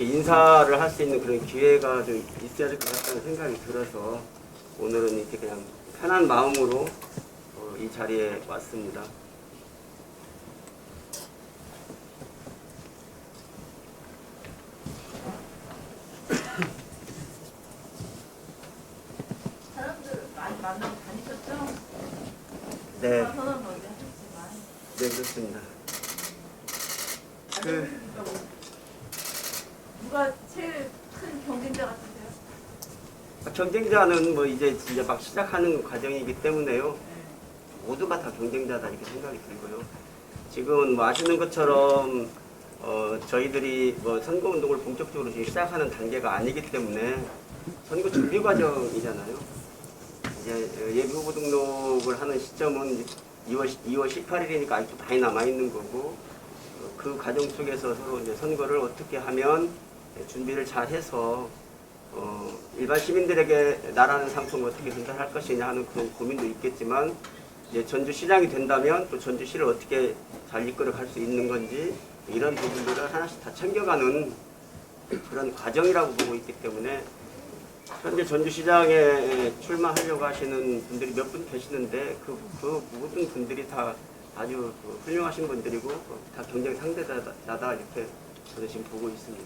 인사를 할 수 있는 그런 기회가 좀 있어야 될 것 같다는 생각이 들어서 오늘은 이렇게 그냥 편한 마음으로 이 자리에 왔습니다. 사람들 많이 만나고 다니셨죠? 네, 선언 먼저 하셨지만 네 그렇습니다. 누가 제일 큰 경쟁자 같으세요? 경쟁자는 뭐 이제 막 시작하는 과정이기 때문에요. 모두가 다 경쟁자다 이렇게 생각이 들고요. 지금 뭐 아시는 것처럼 저희들이 뭐 선거운동을 본격적으로 지금 시작하는 단계가 아니기 때문에 선거 준비 과정이잖아요. 이제 예비 후보 등록을 하는 시점은 2월 18일이니까 아직도 많이 남아 있는 거고 그 과정 속에서 서로 이제 선거를 어떻게 하면 준비를 잘 해서 일반 시민들에게 나라는 상품을 어떻게 전달할 것이냐 하는 그런 고민도 있겠지만 이제 전주시장이 된다면 또 전주시를 어떻게 잘 이끌어 갈 수 있는 건지 이런 부분들을 하나씩 다 챙겨가는 그런 과정이라고 보고 있기 때문에 현재 전주시장에 출마하려고 하시는 분들이 몇 분 계시는데 그 모든 분들이 다 아주 훌륭하신 분들이고 다 경쟁 상대자다 이렇게 저는 지금 보고 있습니다.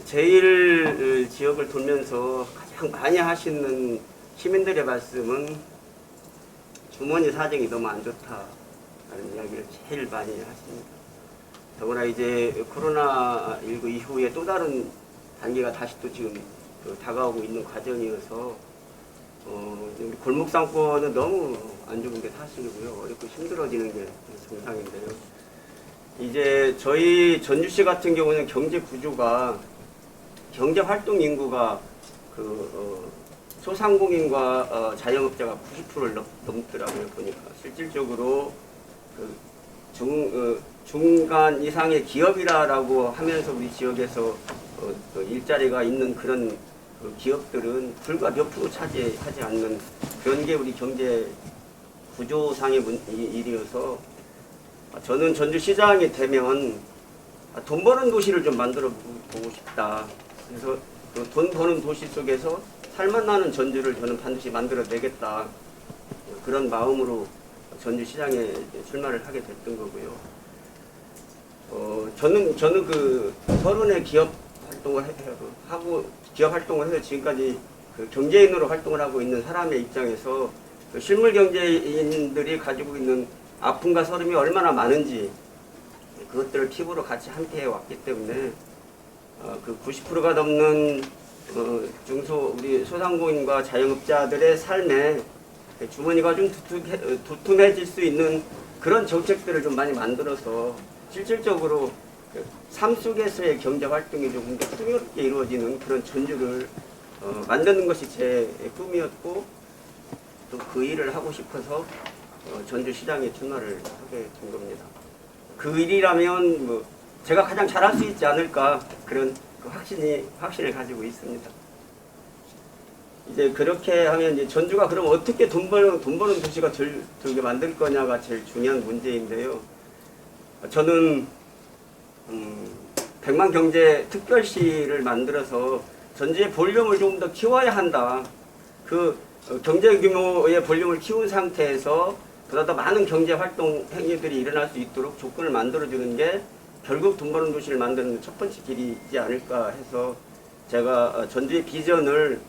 제일 지역을 돌면서 가장 많이 하시는 시민들의 말씀은 주머니 사정이 너무 안 좋다라는 이야기를 제일 많이 하십니다. 더구나 이제 코로나19 이후에 또 다른 단계가 다시 또 지금 다가오고 있는 과정이어서 우리 골목 상권은 너무 안 좋은데 사실이고요. 어렵고 힘들어지는 게 정상인데요. 이제 저희 전주시 같은 경우는 경제 구조가 경제 활동 인구가 소상공인과 자영업자가 90%를 넘더라고요. 보니까 실질적으로 중간 이상의 기업이라고 하면서 우리 지역에서 일자리가 있는 그런 기업들은 불과 몇 프로 차지하지 않는 그런 게 우리 경제 구조상의 일이어서 저는 전주시장이 되면 돈 버는 도시를 좀 만들어 보고 싶다. 그래서 그 돈 버는 도시 속에서 살맛나는 전주를 저는 반드시 만들어내겠다. 그런 마음으로 전주시장에 출마를 하게 됐던 거고요. 저는 그 서른의 기업 활동을 하고 기업 활동을 해서 지금까지 그 경제인으로 활동을 하고 있는 사람의 입장에서 그 실물 경제인들이 가지고 있는 아픔과 서름이 얼마나 많은지 그것들을 피부로 같이 함께 해왔기 때문에 그 90%가 넘는 우리 소상공인과 자영업자들의 삶에 주머니가 좀 두툼해질 수 있는 그런 정책들을 좀 많이 만들어서 실질적으로 삶 속에서의 경제 활동이 조금 더 풍요롭게 이루어지는 그런 전주를 만드는 것이 제 꿈이었고 또 그 일을 하고 싶어서 전주시장에 출마를 하게 된 겁니다. 그 일이라면 뭐 제가 가장 잘할 수 있지 않을까 그런 그 확신을 가지고 있습니다. 이제 그렇게 하면 이제 전주가 그럼 어떻게 돈 버는 도시가 되게 만들 거냐가 제일 중요한 문제인데요. 저는 백만경제특별시를 만들어서 전주의 볼륨을 조금 더 키워야 한다. 그 경제 규모의 볼륨을 키운 상태에서 보다 더 많은 경제 활동 행위들이 일어날 수 있도록 조건을 만들어주는 게 결국 돈 버는 도시를 만드는 첫 번째 길이지 않을까 해서 제가 전주의 비전을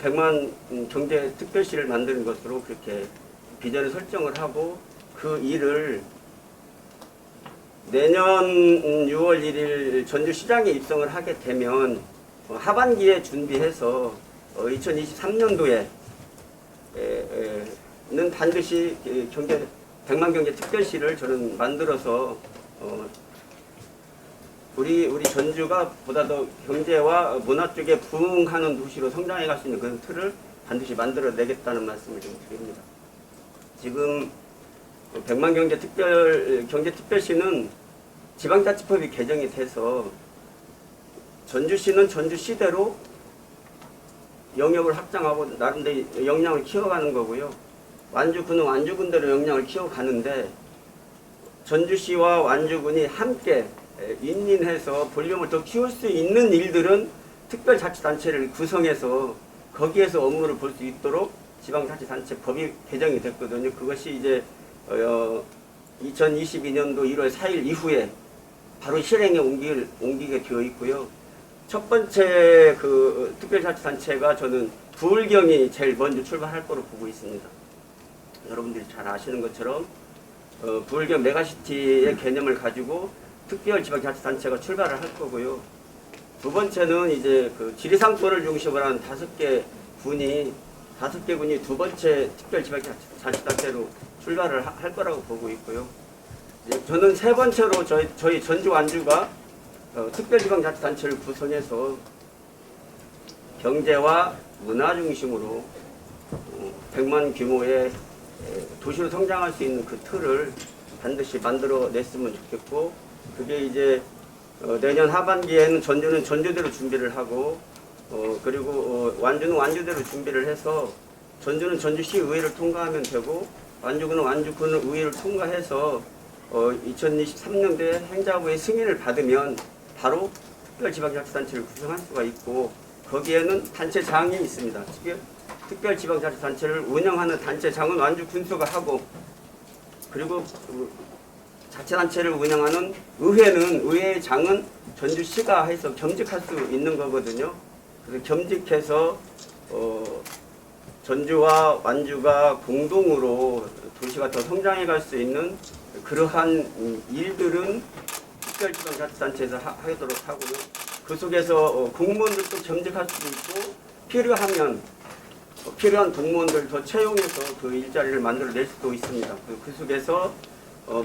100만 경제특별시를 만드는 것으로 그렇게 비전을 설정을 하고 그 일을 내년 6월 1일 전주시장에 입성을 하게 되면 하반기에 준비해서 2023년도에 는 반드시 백만 경제 특별시를 저는 만들어서 우리 전주가 보다 더 경제와 문화 쪽에 부흥하는 도시로 성장해 갈 수 있는 그런 틀을 반드시 만들어내겠다는 말씀을 좀 드립니다. 지금 백만 경제 특별시는 지방자치법이 개정이 돼서 전주시는 전주시대로 영역을 확장하고 나름대로 역량을 키워가는 거고요. 완주군은 완주군대로 역량을 키워가는데 전주시와 완주군이 함께 인인해서 볼륨을 더 키울 수 있는 일들은 특별자치단체를 구성해서 거기에서 업무를 볼 수 있도록 지방자치단체법이 개정이 됐거든요. 그것이 이제 2022년도 1월 4일 이후에 바로 실행에 옮기게 되어 있고요. 첫 번째 그 특별자치단체가 저는 부울경이 제일 먼저 출발할 거로 보고 있습니다. 여러분들이 잘 아시는 것처럼 부울경 메가시티의 개념을 가지고 특별지방자치단체가 출발을 할 거고요. 두 번째는 이제 그 지리산권을 중심으로 한 5개 군이 두 번째 특별지방자치단체로 출발을 할 거라고 보고 있고요. 저는 세 번째로 저희 전주 완주가 특별지방자치단체를 구성해서 경제와 문화 중심으로 100만 규모의 도시로 성장할 수 있는 그 틀을 반드시 만들어 냈으면 좋겠고, 그게 이제 내년 하반기에는 전주는 전주대로 준비를 하고 그리고 완주는 완주대로 준비를 해서 전주는 전주시 의회를 통과하면 되고 완주군은 완주군 의회를 통과해서 2023년도에 행자부의 승인을 받으면 바로 특별지방자치단체를 구성할 수가 있고, 거기에는 단체장이 있습니다. 특별지방자치단체를 운영하는 단체장은 완주군수가 하고, 그리고 자치단체를 운영하는 의회장은 전주시가 해서 겸직할 수 있는 거거든요. 그래서 겸직해서 전주와 완주가 공동으로 도시가 더 성장해 갈 수 있는 그러한 일들은 특별지방자치단체에서 하도록 하고요. 그 속에서 공무원들도 겸직할 수도 있고, 필요한 공무원들 더 채용해서 그 일자리를 만들어낼 수도 있습니다. 그 속에서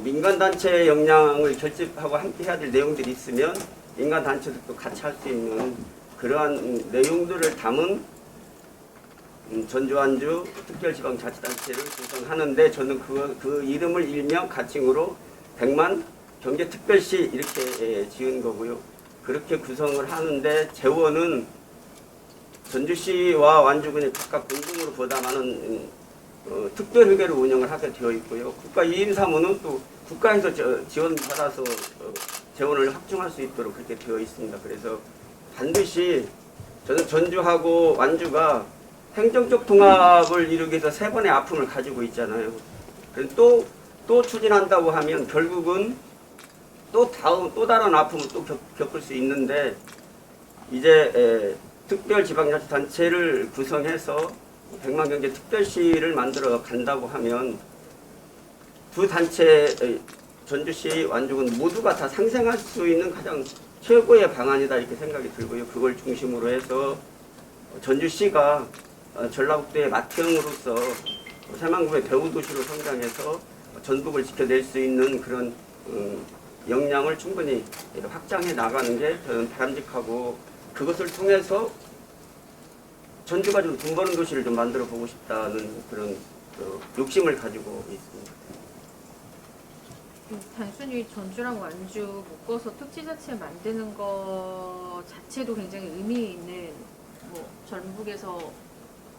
민간단체의 역량을 결집하고 함께 해야 될 내용들이 있으면 민간단체들도 같이 할 수 있는 그러한 내용들을 담은 전주완주 특별지방자치단체를 구성하는데, 저는 그 이름을 일명 가칭으로 100만 경제특별시 이렇게 지은 거고요. 그렇게 구성을 하는데 재원은 전주시와 완주군이 각각 공동으로 부담하는 특별회계로 운영을 하게 되어 있고요. 국가유인사무는 또 국가에서 지원받아서 재원을 확충할 수 있도록 그렇게 되어 있습니다. 그래서 반드시 저는 전주하고 완주가 행정적 통합을 이루기 위해서 세 번의 아픔을 가지고 있잖아요. 그래서 또 추진한다고 하면 결국은 또 다른 아픔을 또 겪을 수 있는데, 이제 특별지방자치단체를 구성해서 백만경제특별시를 만들어 간다고 하면 두 단체, 전주시, 완주군 모두가 다 상생할 수 있는 가장 최고의 방안이다 이렇게 생각이 들고요. 그걸 중심으로 해서 전주시가 전라북도의 맏형으로서 새만금의 배후도시로 성장해서 전북을 지켜낼 수 있는 그런 역량을 충분히 확장해 나가는 게 저는 바람직하고, 그것을 통해서 전주가 좀 돈 버는 도시를 좀 만들어 보고 싶다는 그런 욕심을 가지고 있습니다. 단순히 전주랑 완주 묶어서 특지자체 만드는 것 자체도 굉장히 의미 있는, 전북에서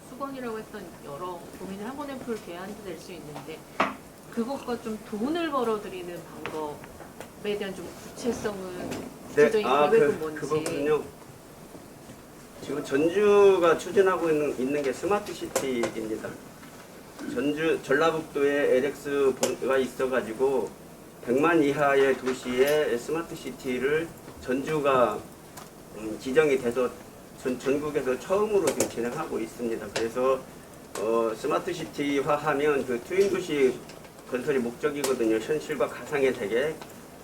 수건이라고 했던 여러 고민을 한 번에 풀 대안도 될 수 있는데, 그것과 좀 돈을 벌어들이는 방법에 대한 좀 구체성은, 구체적인 계획은 뭔지. 그거군요. 지금 전주가 추진하고 있는 게 스마트시티입니다. 전라북도에 LX가 있어가지고 100만 이하의 도시의 스마트시티를 전주가 지정이 돼서 전국에서 처음으로 지금 진행하고 있습니다. 그래서 스마트시티화하면 그 트윈도시 건설이 목적이거든요. 현실과 가상의 세계.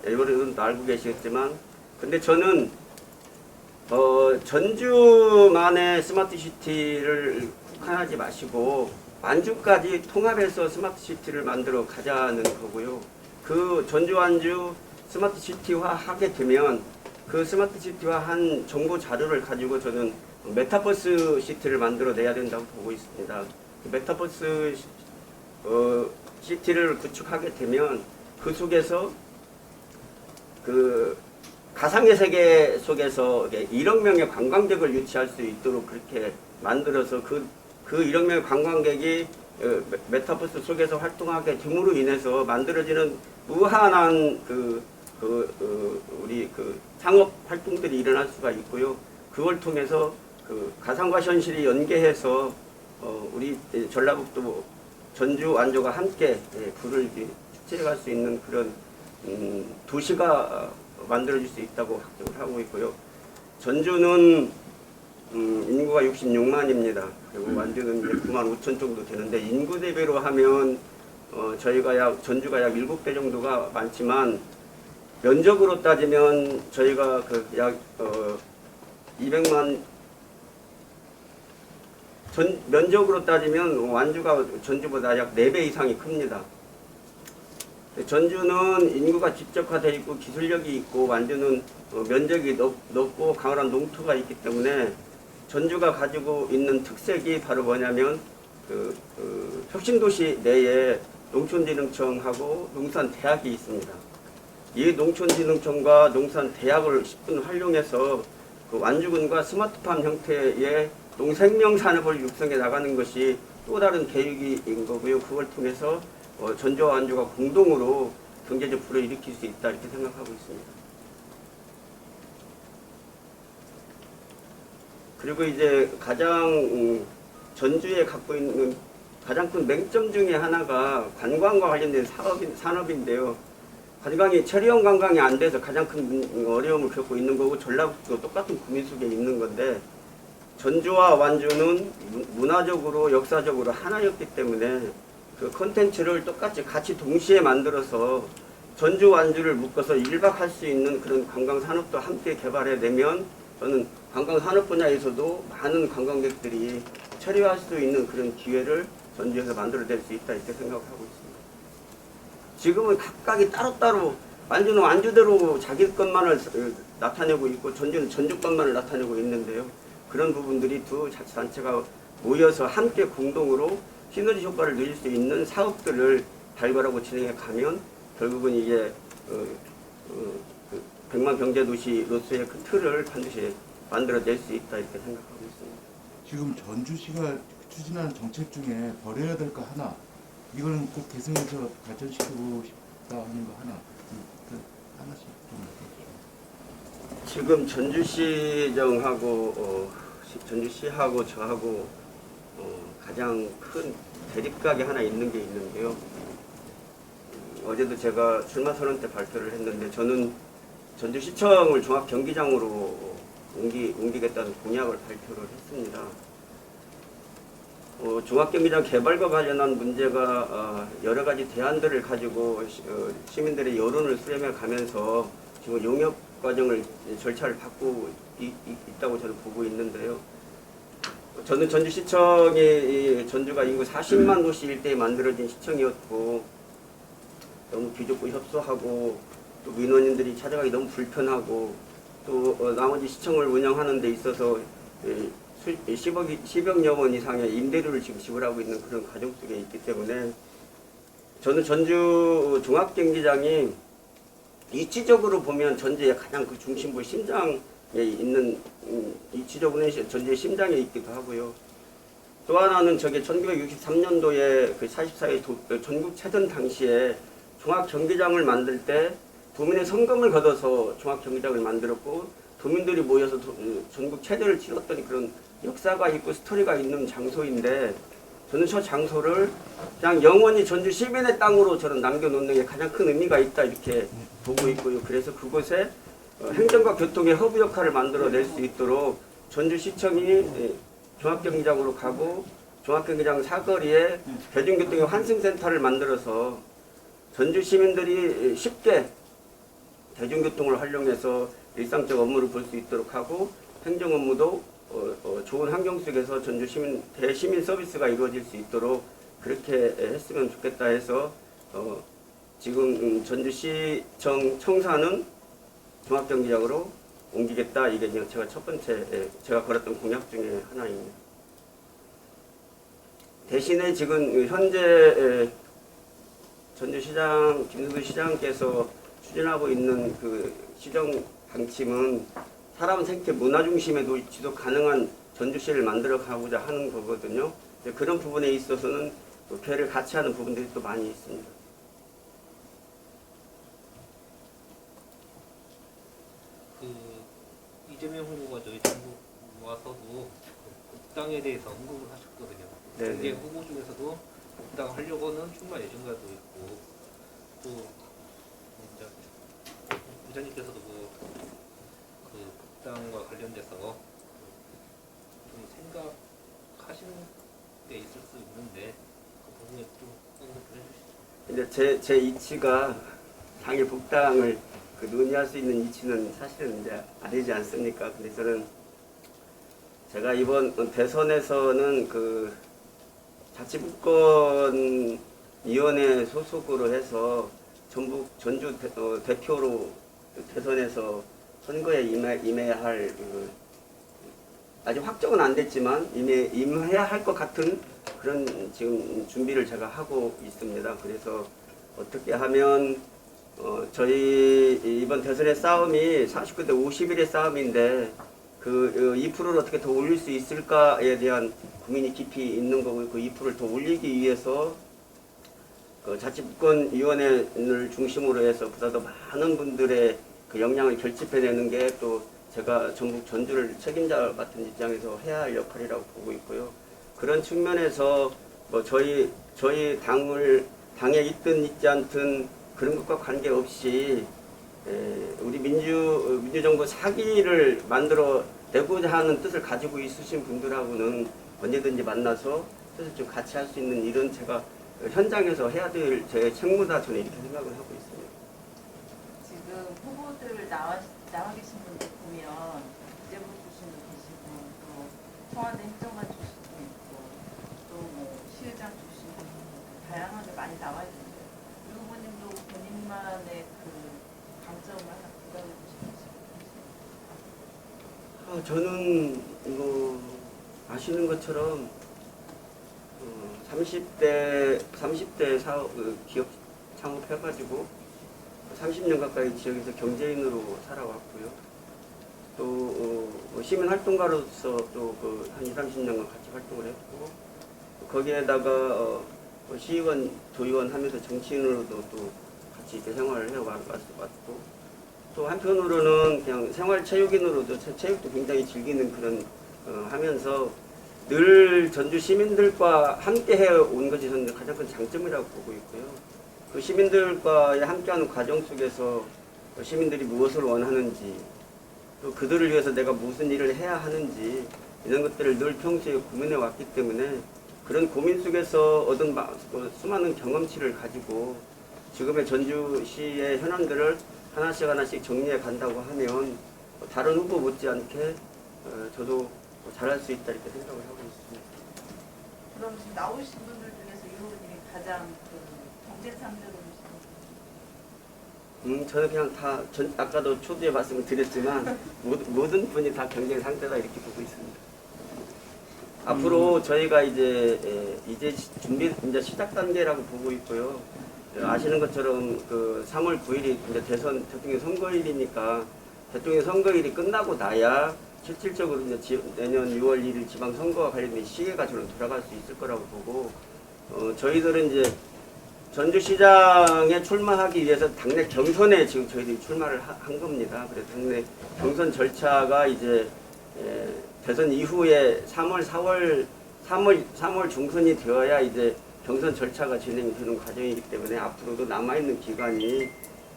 여러분도 알고 계시겠지만, 근데 저는 전주만의 스마트시티를 국한하지 마시고 완주까지 통합해서 스마트시티를 만들어 가자는 거고요. 그 전주 완주 스마트시티화 하게 되면 그 스마트시티화한 정보 자료를 가지고 저는 메타버스 시티를 만들어 내야 된다고 보고 있습니다. 그 메타버스 시티를 구축하게 되면 그 속에서 그 가상의 세계 속에서 1억 명의 관광객을 유치할 수 있도록 그렇게 만들어서 그 1억 명의 관광객이 메타버스 속에서 활동하게 됨으로 인해서 만들어지는 무한한 그 우리 그 상업 활동들이 일어날 수가 있고요. 그걸 통해서 그 가상과 현실이 연계해서 우리 전라북도 전주 완주가 함께 불을 축제해갈 수 있는 그런 도시가 만들어질 수 있다고 확정을 하고 있고요. 전주는 인구가 66만입니다. 그리고 완주는 이제 9만 5천 정도 되는데 인구 대비로 하면 저희가 전주가 약 7배 정도가 많지만 면적으로 따지면 저희가 그 약 200만 면적으로 따지면 완주가 전주보다 약 4배 이상이 큽니다. 전주는 인구가 집적화되어 있고 기술력이 있고 완주는 면적이 넓고 강한 농토가 있기 때문에 전주가 가지고 있는 특색이 바로 뭐냐면 혁신도시 내에 농촌진흥청하고 농산대학이 있습니다. 이 농촌진흥청과 농산대학을 10분 활용해서 그 완주군과 스마트팜 형태의 농생명산업을 육성해 나가는 것이 또 다른 계획인 거고요. 그걸 통해서 전주와 완주가 공동으로 경제적 불을 일으킬 수 있다 이렇게 생각하고 있습니다. 그리고 이제 가장 전주에 갖고 있는 가장 큰 맹점 중에 하나가 관광과 관련된 산업인데요. 관광이 체류형 관광이 안 돼서 가장 큰 어려움을 겪고 있는 거고 전라북도 똑같은 고민 속에 있는 건데 전주와 완주는 문화적으로 역사적으로 하나였기 때문에 그 콘텐츠를 똑같이 같이 동시에 만들어서 전주 완주를 묶어서 1박 할 수 있는 그런 관광 산업도 함께 개발해내면 저는 관광 산업 분야에서도 많은 관광객들이 체류할 수 있는 그런 기회를 전주에서 만들어낼 수 있다 이렇게 생각하고 있습니다. 지금은 각각이 따로따로 완주는 완주대로 자기 것만을 나타내고 있고 전주는 전주 것만을 나타내고 있는데요. 그런 부분들이 두 자치단체가 모여서 함께 공동으로 시너지 효과를 누릴 수 있는 사업들을 발굴하고 진행해 가면 결국은 이게 백만 경제도시로서의 그 틀을 반드시 만들어낼 수 있다 이렇게 생각하고 있습니다. 지금 전주시가 추진하는 정책 중에 버려야 될 거 하나, 이거는 꼭 개선해서 발전시키고 싶다 하는 거 하나, 하나씩 좀 해주시죠. 지금 전주시하고 저하고 가장 큰 대립각이 하나 있는 게 있는데요. 어제도 제가 출마 선언 때 발표를 했는데 저는 전주시청을 종합경기장으로 옮기겠다는 공약을 발표를 했습니다. 종합경기장 개발과 관련한 문제가 여러 가지 대안들을 가지고 시민들의 여론을 수렴해 가면서 지금 용역 과정을 절차를 밟고 있다고 저는 보고 있는데요. 저는 전주시청이 전주가 인구 40만 도시 일대에 만들어진 시청이었고 너무 귀족고 협소하고 또 민원인들이 찾아가기 너무 불편하고 또 나머지 시청을 운영하는 데 있어서 10억여 원 이상의 임대료를 지금 지불하고 있는 그런 과정 속에 있기 때문에 저는 전주 종합경기장이 이치적으로 보면 전주의 가장 그 중심부 심장에 있는 이치적으로는 전주의 심장에 있기도 하고요. 또 하나는 저게 1963년도에 그 44회 전국체전 당시에 종합경기장을 만들 때 도민의 성금을 걷어서 종합경기장을 만들었고 도민들이 모여서 전국 체대를 치렀던 그런 역사가 있고 스토리가 있는 장소인데 저는 저 장소를 그냥 영원히 전주 시민의 땅으로 저는 남겨놓는 게 가장 큰 의미가 있다 이렇게 보고 있고요. 그래서 그곳에 행정과 교통의 허브 역할을 만들어낼 수 있도록 전주시청이 종합경기장으로 가고 종합경기장 사거리에 대중교통의 환승센터를 만들어서 전주 시민들이 쉽게 대중교통을 활용해서 일상적 업무를 볼 수 있도록 하고 행정 업무도 좋은 환경 속에서 전주 시민 대시민 서비스가 이루어질 수 있도록 그렇게 했으면 좋겠다 해서 지금 전주시청 청사는 종합경기장으로 옮기겠다 이게 제가 첫 번째 제가 걸었던 공약 중에 하나입니다. 대신에 지금 현재 전주시장 김승수 시장께서 추진하고 있는 그 시정 방침은 사람 생태 문화 중심의 지속 가능한 전주시를 만들어 가고자 하는 거거든요. 그런 부분에 있어서는 또 배를 같이 하는 부분들이 또 많이 있습니다. 이재명 후보가 저희 전국 와서도 국당에 대해서 언급을 하셨거든요. 네네. 경제 후보 중에서도 국당 하려고는 출마 예정자도 있고 또 이제 부장님께서도 그 국당과 관련돼서 좀 생각하시는 게 있을 수 있는데 그 부분에 좀 언급을 해주시죠. 근데 제 이치가 당일 복당을 논의할 수 있는 이치는 사실은 이제 아니지 않습니까? 근데 저는 제가 이번 대선에서는 그 자치분권위원회 소속으로 해서 전북 전주 대표로 대선에서 선거에 임해야 할 아직 확정은 안 됐지만 임해야 할 것 같은 그런 지금 준비를 제가 하고 있습니다. 그래서 어떻게 하면 저희 이번 대선의 싸움이 49대 51의 싸움인데 그 2%를 어떻게 더 올릴 수 있을까에 대한 고민이 깊이 있는 거고 그 2%를 더 올리기 위해서 그 자치분권위원회를 중심으로 해서 보다 더 많은 분들의 그 역량을 결집해내는 게 또 제가 전북 전주를 책임자 같은 입장에서 해야 할 역할이라고 보고 있고요. 그런 측면에서 뭐 저희 당에 있든 있지 않든 그런 것과 관계없이 우리 민주정부 사기를 만들어 내고자 하는 뜻을 가지고 있으신 분들하고는 언제든지 만나서 뜻을 좀 같이 할 수 있는 일은 제가 현장에서 해야 될 제 책무다 저는 이렇게 생각을 하고 있습니다. 지금 후보들 나와 계신 분들 보면 기재부 출신도 계시고 또 청와대 행정관 출신도 있고 또 뭐 시의장 출신도 있고 다양하게 많이 나와 있는데 이 후보님도 본인만의 그 강점을 하나 부각해 주시겠어요? 저는 뭐 아시는 것처럼 30대 사업 기업 창업해가지고 30년 가까이 지역에서 경제인으로 살아왔고요. 또 시민활동가로서 또 한 20, 30년간 같이 활동을 했고 거기에다가 시의원, 도의원 하면서 정치인으로도 또 같이 이렇게 생활을 해왔고 또 한편으로는 그냥 생활체육인으로도 체육도 굉장히 즐기는 그런 하면서 늘 전주 시민들과 함께 해온 것이 저는 가장 큰 장점이라고 보고 있고요. 그 시민들과의 함께하는 과정 속에서 시민들이 무엇을 원하는지 또 그들을 위해서 내가 무슨 일을 해야 하는지 이런 것들을 늘 평소에 고민해 왔기 때문에 그런 고민 속에서 얻은 수많은 경험치를 가지고 지금의 전주시의 현안들을 하나씩 정리해 간다고 하면 다른 후보 못지않게 저도 잘할 수 있다 이렇게 생각을 하고 있습니다. 그럼 지금 나오신 분들 중에서 이 후보님이 가장 그 경제 상대로 저는 그냥 아까도 초두에 말씀을 드렸지만 모든 분이 다 경쟁 상대다 이렇게 보고 있습니다. 앞으로 저희가 이제 준비 이제 시작 단계라고 보고 있고요. 아시는 것처럼 그 3월 9일이 이제 대통령 선거일이니까 대통령 선거일이 끝나고 나야 실질적으로 이제 내년 6월 1일 지방선거와 관련된 시계가 저는 돌아갈 수 있을 거라고 보고 저희들은 이제 전주시장에 출마하기 위해서 당내 경선에 지금 저희들이 출마를 한 겁니다. 그래서 당내 경선 절차가 이제 대선 이후에 3월 중순이 되어야 이제 경선 절차가 진행이 되는 과정이기 때문에 앞으로도 남아있는 기간이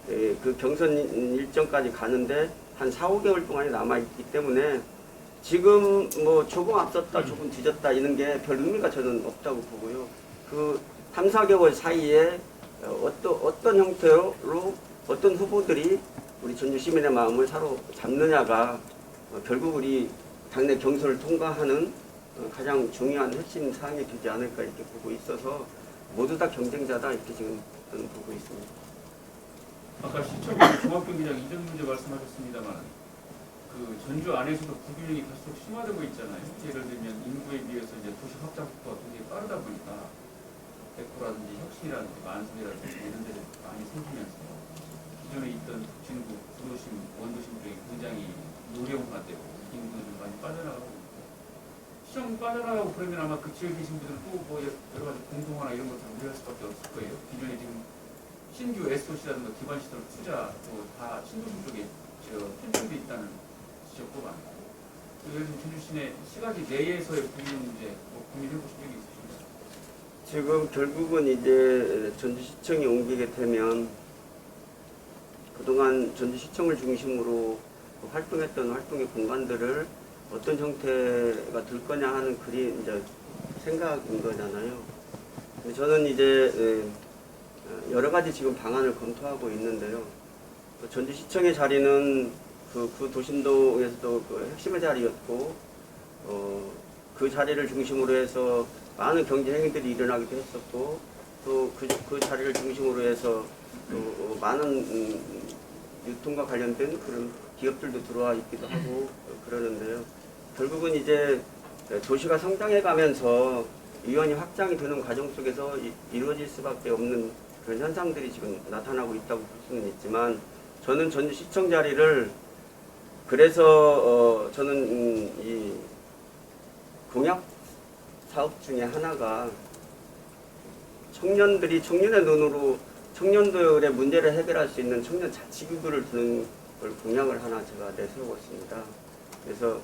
그 경선 일정까지 가는데 한 4, 5개월 동안이 남아있기 때문에 지금 뭐 조금 앞섰다 조금 뒤졌다 이런 게 별 의미가 저는 없다고 보고요. 그 3, 4개월 사이에 어떤 형태로 어떤 후보들이 우리 전주 시민의 마음을 사로잡느냐가 결국 우리 당내 경선을 통과하는 가장 중요한 핵심 사항이 되지 않을까 이렇게 보고 있어서 모두 다 경쟁자다 이렇게 지금 저는 보고 있습니다. 아까 시청 종합경기장 이전 문제 말씀하셨습니다만 그 전주 안에서도 부균형이 계속 심화되고 있잖아요. 예를 들면 인구에 비해서 이제 도시 확장 속도가 굉장히 빠르다 보니까 백호라든지 혁신이라든지 만성이라든지 이런 데를 많이 생기면서 기존에 있던 진구, 구도심, 원도심들이 굉장히 노령화되고 인구도 좀 많이 빠져나가고 있고 시청 빠져나가고 그러면 아마 그 지역에 계신 분들은 또 뭐 여러 가지 공동화나 이런 것들 우려할 수밖에 없을 거예요. 기존에 지금 신규 SOC라든가 기반 시설 투자 또 다 신도시 쪽에 편중돼 있다는 있으셨고 많고 예를 들면 전주 시내 시가지 내에서의 부인 문제 뭐 고민해 보신 적이 있으신가요? 지금 결국은 이제 전주시청이 옮기게 되면 그동안 전주시청을 중심으로 활동했던 활동의 공간들을 어떤 형태가 될 거냐 하는 그리 이제 생각인 거잖아요. 근데 저는 이제 여러 가지 지금 방안을 검토하고 있는데요. 전주시청의 자리는 그 도심동에서도 그 핵심의 자리였고, 그 자리를 중심으로 해서 많은 경제 행위들이 일어나기도 했었고, 또 그 자리를 중심으로 해서 또 많은 유통과 관련된 그런 기업들도 들어와 있기도 하고 그러는데요. 결국은 이제 도시가 성장해 가면서 유연이 확장이 되는 과정 속에서 이루어질 수밖에 없는 그런 현상들이 지금 나타나고 있다고 볼 수는 있지만, 저는 전주시청 자리를 그래서 저는 이 공약 사업 중에 하나가 청년의 눈으로 청년들의 문제를 해결할 수 있는 청년 자치구를 두는 걸 공약을 하나 제가 내세우고 있습니다. 그래서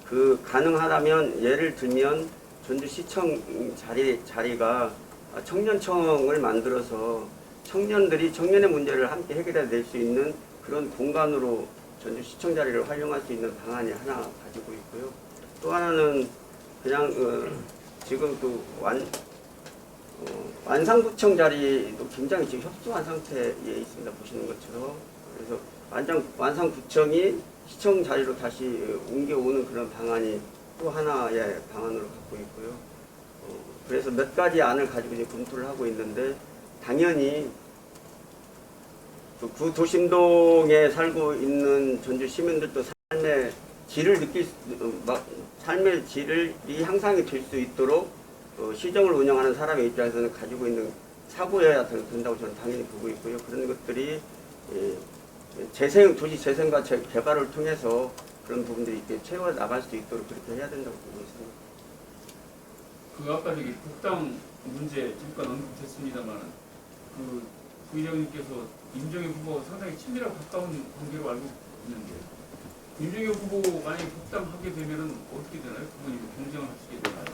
그 가능하다면 예를 들면 전주시청 자리가 청년청을 만들어서 청년들이 청년의 문제를 함께 해결해 낼 수 있는 그런 공간으로 전주시청 자리를 활용할 수 있는 방안이 하나 가지고 있고요. 또 하나는 그냥 지금 또 완상구청 자리도 굉장히 지금 협소한 상태에 있습니다. 보시는 것처럼. 그래서 완상구청이 시청 자리로 다시 옮겨오는 그런 방안이 또 하나의 방안으로 갖고 있고요. 그래서 몇 가지 안을 가지고 이제 검토를 하고 있는데, 당연히 그 도심동에 살고 있는 전주 시민들도 삶의 질이 향상이 될 수 있도록 시정을 운영하는 사람의 입장에서는 가지고 있는 사고여야 된다고 저는 당연히 보고 있고요. 그런 것들이 도시 재생과 개발을 통해서 그런 부분들이 이렇게 채워 나갈 수 있도록 그렇게 해야 된다고 보고 있습니다. 그 아까 저기 복당 문제 잠깐 언급됐습니다만 그 부의장님께서 임정희 후보와 상당히 친밀하고 가까운 관계로 알고 있는데, 임정희 후보 만약에 복당하게 되면은 어떻게 되나요? 그분이 경쟁을 하시게 되나요?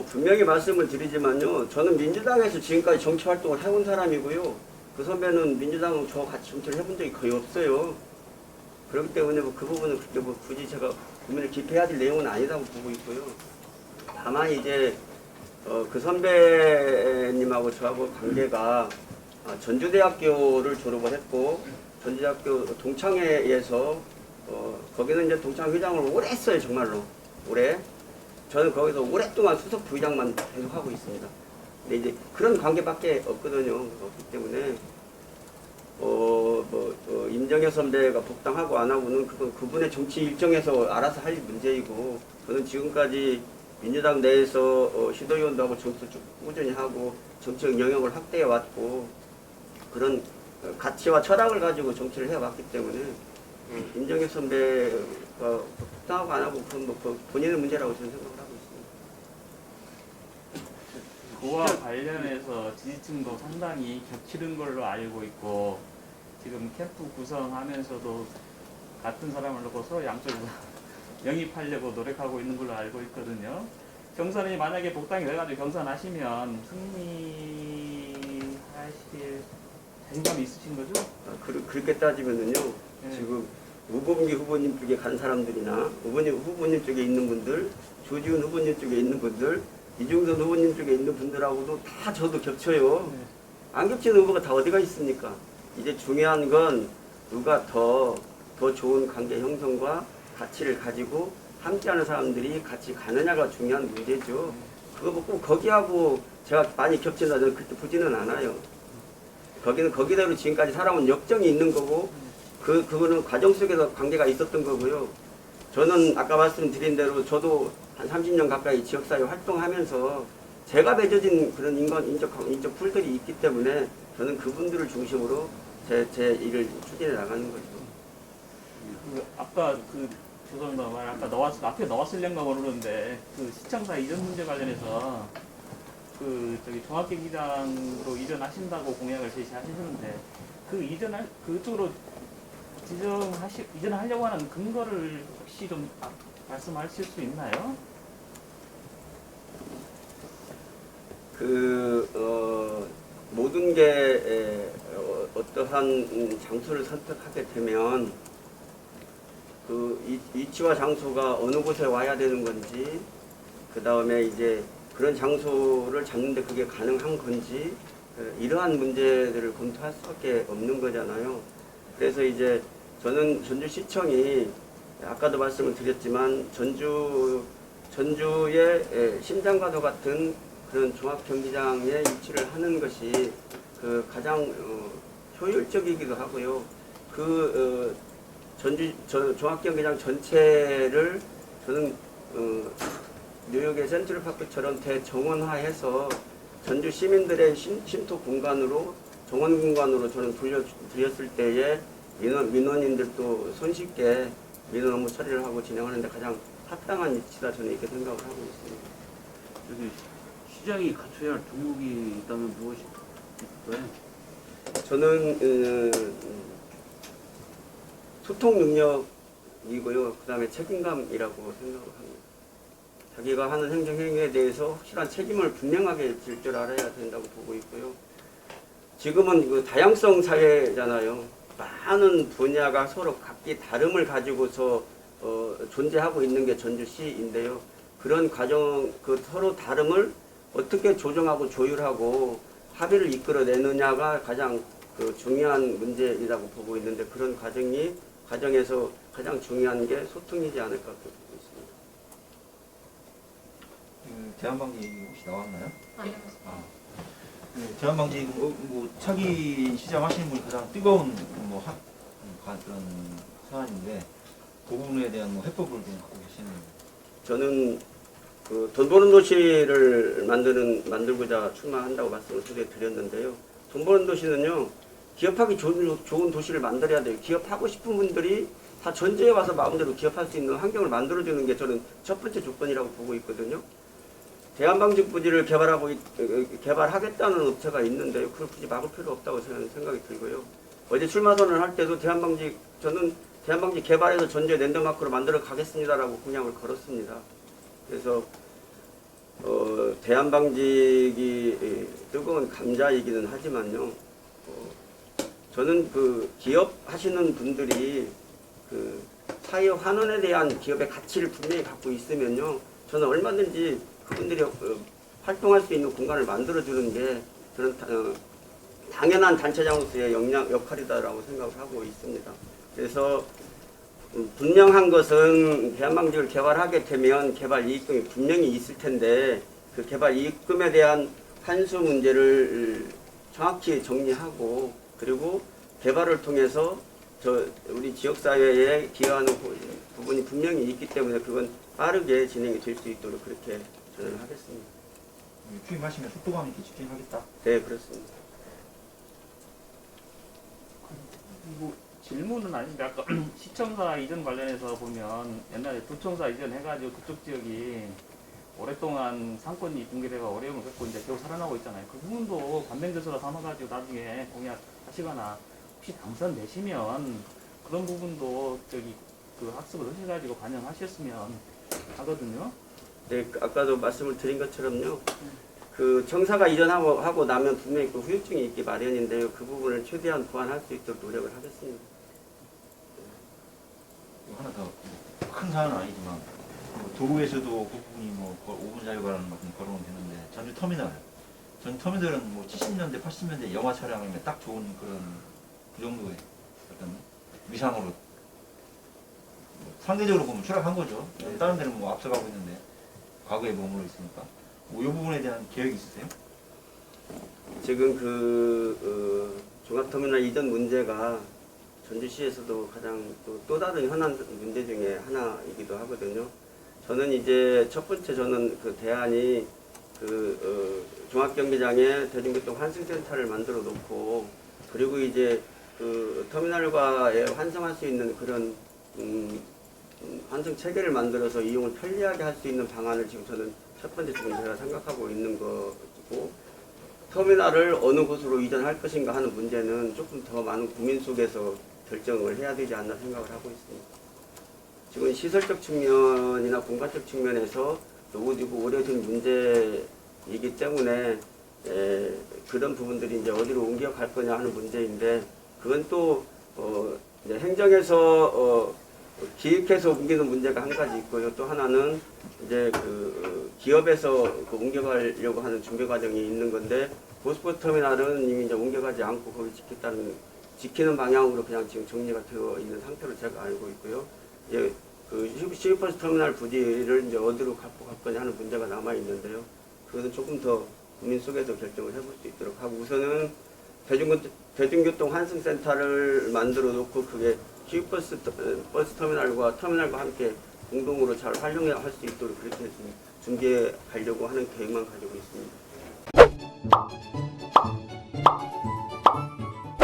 분명히 말씀을 드리지만요, 저는 민주당에서 지금까지 정치 활동을 해온 사람이고요. 그 선배는 민주당하고 저 같이 정치를 해본 적이 거의 없어요. 그렇기 때문에 그 부분은 그렇게 굳이 제가 고민을 깊이 해야 될 내용은 아니라고 보고 있고요. 다만 이제 그 선배님하고 저하고 관계가 전주대학교를 졸업을 했고, 전주대학교 동창회에서 거기는 이제 동창회장을 오래 했어요. 정말로 오래. 저는 거기서 오랫동안 수석 부의장만 계속 하고 있습니다. 근데 이제 그런 관계밖에 없거든요. 없기 때문에 임정혁 선배가 복당하고 안 하고는 그건 그분의 정치 일정에서 알아서 할 문제이고, 저는 지금까지 민주당 내에서 시도위원도 하고 정치도 쭉 꾸준히 하고 정치적 영역을 확대해 왔고, 그런 가치와 철학을 가지고 정치를 해왔기 때문에 임정혁 선배가 복당하고 안 하고 그건 뭐 본인의 문제라고 저는 생각을 하고 있습니다. 그와 관련해서 지지층도 상당히 겹치는 걸로 알고 있고, 지금 캠프 구성하면서도 같은 사람을 놓고 서로 양쪽으로 영입하려고 노력하고 있는 걸로 알고 있거든요. 경선이 만약에 복당이 돼가지고 경선하시면 승리하실 자신감이 있으신 거죠? 그렇게 따지면은요, 네. 지금 우범기 후보님 쪽에 간 사람들이나 후보님 쪽에 있는 분들, 조지훈 후보님 쪽에 있는 분들, 이중선 후보님 쪽에 있는 분들하고도 다 저도 겹쳐요. 네. 안 겹치는 후보가 다 어디가 있습니까? 이제 중요한 건 누가 더 좋은 관계 형성과 가치를 가지고 함께하는 사람들이 같이 가느냐가 중요한 문제죠. 그거 꼭 거기하고 제가 많이 겹친다 저는 그렇게 보지는 않아요. 거기는 거기대로 지금까지 살아온 역정이 있는 거고, 그거는 과정 속에서 관계가 있었던 거고요. 저는 아까 말씀드린 대로 저도 한 30년 가까이 지역사회 활동하면서 제가 맺어진 그런 인적 풀들이 있기 때문에 저는 그분들을 중심으로 제 일을 추진해 나가는 거죠. 아까 죄송합니다. 아까 앞에 나왔을련가 모르는데 시청사 이전 문제 관련해서 종합경기장으로 이전하신다고 공약을 제시하시는데 그쪽으로 이전하려고 하는 근거를 혹시 좀 말씀하실 수 있나요? 모든 게 어떠한 장소를 선택하게 되면 그 위치와 장소가 어느 곳에 와야 되는 건지, 그 다음에 이제 그런 장소를 잡는데 그게 가능한 건지, 이러한 문제들을 검토할 수밖에 없는 거잖아요. 그래서 이제 저는 전주시청이 아까도 말씀을 드렸지만 전주의 심장과도 같은 그런 종합경기장에 위치를 하는 것이 그 가장 효율적이기도 하고요. 전주 종합경기장 전체를 저는 뉴욕의 센트럴파크처럼 대정원화해서 전주 시민들의 쉼터 공간으로, 정원 공간으로 저는 드렸을 때에 민원인들도 손쉽게 민원 업무 처리를 하고 진행하는데 가장 합당한 위치다, 저는 이렇게 생각을 하고 있습니다. 여기 시장이 갖춰야 할 종목이 있다면 무엇일까요? 저는 소통 능력이고요. 그 다음에 책임감이라고 생각을 합니다. 자기가 하는 행정행위에 대해서 확실한 책임을 분명하게 질 줄 알아야 된다고 보고 있고요. 지금은 그 다양성 사회잖아요. 많은 분야가 서로 각기 다름을 가지고서 존재하고 있는 게 전주시인데요. 그런 과정, 그 서로 다름을 어떻게 조정하고 조율하고 합의를 이끌어내느냐가 가장 그 중요한 문제이라고 보고 있는데, 그런 과정에서 가장 중요한 게 소통이지 않을까 보고 있습니다. 제한방지 얘기 혹시 나왔나요? 아니요. 제한방지 뭐 차기 시장 하시는 분이 가장 뜨거운 그런 사안인데 그 부분에 대한 해법을 좀 갖고 계시는. 저는 그 돈 버는 도시를 만들고자 출마한다고 말씀을 드렸는데요. 돈 버는 도시는요, 기업하기 좋은 도시를 만들어야 돼요. 기업하고 싶은 분들이 다 전주에 와서 마음대로 기업할 수 있는 환경을 만들어주는 게 저는 첫 번째 조건이라고 보고 있거든요. 대한방직부지를 개발하겠다는 업체가 있는데요. 그걸 굳이 막을 필요 없다고 저는 생각이 들고요. 어제 출마선언을 할 때도 저는 대한방직 개발해서 전주에 랜드마크로 만들어 가겠습니다라고 공약을 걸었습니다. 그래서 대한방직이 뜨거운 감자이기는 하지만요. 저는 그 기업 하시는 분들이 그 사회 환원에 대한 기업의 가치를 분명히 갖고 있으면요, 저는 얼마든지 그분들이 활동할 수 있는 공간을 만들어주는 게 저는 당연한 단체장으로서의 역할이다라고 생각을 하고 있습니다. 그래서 분명한 것은 대한방직을 개발하게 되면 개발 이익금이 분명히 있을 텐데, 그 개발 이익금에 대한 환수 문제를 정확히 정리하고, 그리고 개발을 통해서 우리 지역사회에 기여하는 부분이 분명히 있기 때문에 그건 빠르게 진행이 될 수 있도록 그렇게 저는 하겠습니다. 취임하시면 속도감 있게 집행하겠다. 네, 그렇습니다. 뭐 질문은 아닌데 아까 시청사 이전 관련해서 보면 옛날에 도청사 이전 해가지고 그쪽 지역이 오랫동안 상권이 붕괴되고 어려움을 겪고 이제 겨우 살아나고 있잖아요. 그 부분도 관ben교수로 삼아가지고 나중에 공약하시거나 혹시 당선되시면 그런 부분도 그 학습을 하셔가지고 반영하셨으면 하거든요. 네, 아까도 말씀을 드린 것처럼요. 그 청사가 이전하고 나면 분명히 그 후유증이 있기 마련인데요. 그 부분을 최대한 보완할 수 있도록 노력을 하겠습니다. 하나 더 큰 사안은 아니지만 도로에서도 그 부분이 5분 자유가라는 것은 걸어오면 되는데 전 터미널은 70년대 80년대 영화 촬영이면 딱 좋은 그런 그 정도의 어떤 위상으로 상대적으로 보면 추락한 거죠. 다른 데는 앞서가고 있는데 과거에 머물러 있으니까. 이 부분에 대한 계획이 있으세요? 지금 종합터미널 이전 문제가 전주시에서도 가장 또 다른 현안 문제 중에 하나이기도 하거든요. 저는 이제 첫 번째 그 대안이 종합경기장에 대중교통 환승센터를 만들어 놓고, 그리고 이제 그 터미널과에 환승할 수 있는 그런 환승 체계를 만들어서 이용을 편리하게 할 수 있는 방안을 지금 저는 첫 번째 지금 제가 생각하고 있는 것이고, 터미널을 어느 곳으로 이전할 것인가 하는 문제는 조금 더 많은 고민 속에서 결정을 해야 되지 않나 생각을 하고 있습니다. 지금 시설적 측면이나 공간적 측면에서 노후지구 오래된 문제이기 때문에 그런 부분들이 이제 어디로 옮겨갈 거냐 하는 문제인데 그건 또 이제 행정에서 기획해서 옮기는 문제가 한 가지 있고요. 또 하나는 이제 그 기업에서 그 옮겨가려고 하는 준비 과정이 있는 건데 고스포트 터미널은 이미 이제 옮겨가지 않고 거기 지키는 방향으로 그냥 지금 정리가 되어 있는 상태로 제가 알고 있고요. 이제 그 시외버스 터미널 부지를 이제 어디로 갖고 갈 거냐 하는 문제가 남아 있는데요. 그것은 조금 더 국민 속에서 결정을 해볼 수 있도록 하고 우선은 대중교통 환승센터를 만들어 놓고 그게 시외버스 버스 터미널과 함께 공동으로 잘 활용할 수 있도록 그렇게 준비해 가려고 하는 계획만 가지고 있습니다.